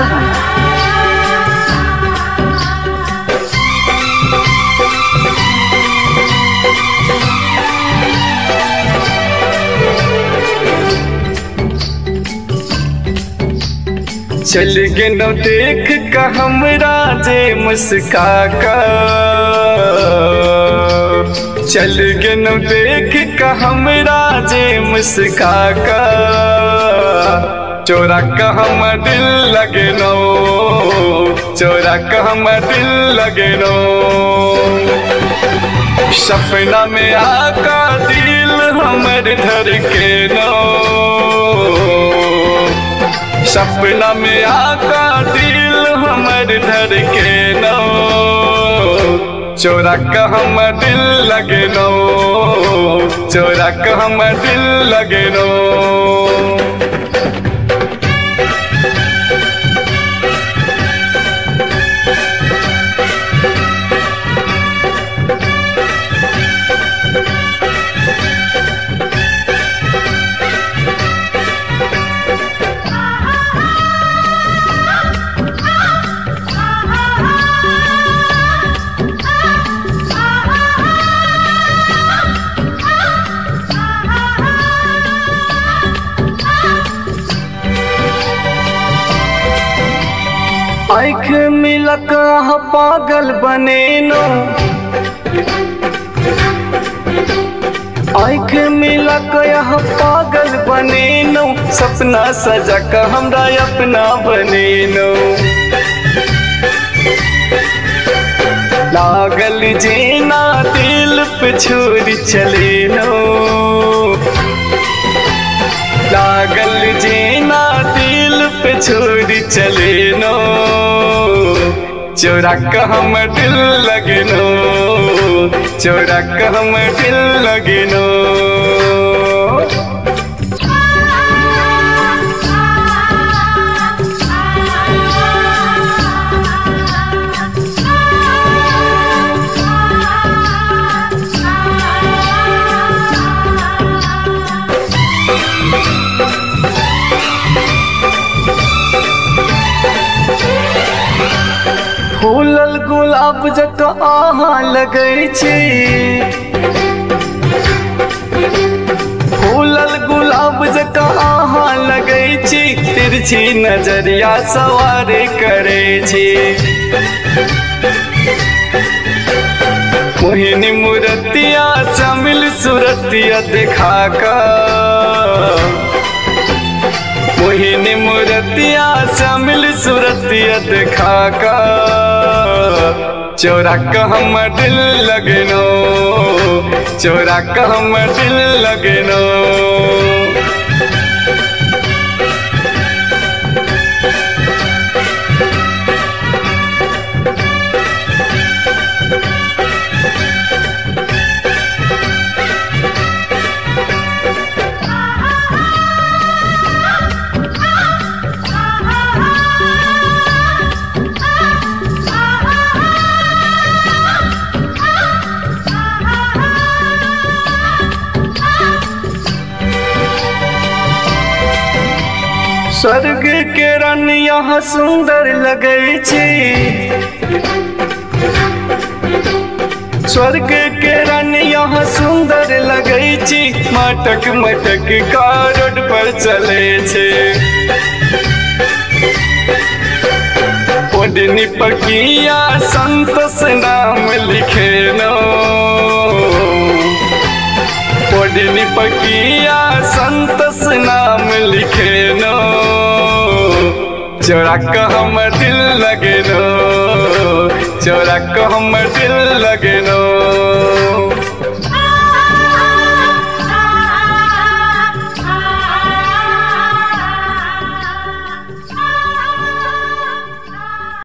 सीतामढ़ी। चल गेनो देख का हमरा जे मुस्का का, चल गेनो देख का हमरा जे मुस्का का, चोरा का हम दिल लगेनो, चोरा का हम दिल लगेनो। सपना में आका दिल हमर धर के नो, सपना में आका दिल हमर धर के नो, चोरा का हम दिल लगेनो, चोरा का हम दिल लगेनो। आँख मिलक पागल बनेनो, आँख मिलक पागल बनेनो, सपना सजक हमरा अपना बनेनो। लागल जीना दिल पे छोड़ चलेनो, लागल जीना दिल पे छोड़ चलेनो, चोरा का हम दिल लगेनो, चोरा का हम दिल लगेनो। फूलल गुलाब जत आहाँ लगै छी, फूलल गुलाब जत आहाँ लगै छी, तिरछी नजरिया सवार करै छी। मोहिनी मूर्तिया चमिल सूरतिया देखा का, मोहिनी मूर्तिया चमिल सूरतिया देखा का, चोरा का हम दिल लगेनो, चोरा का हम दिल लगेनो। स्वर्ग के रन यहाँ सुंदर लगै छी, स्वर्ग के रन यहाँ सुंदर लगै छी, मटक मटक का रोड पर चले छे। ओढ़नी पकिया संतोष नाम लिखेनो, ओढ़नी पकिया संतोष नाम लिखेनो, चोरा का हम दिल लगेनो, चोरा का हम दिल लगेनो।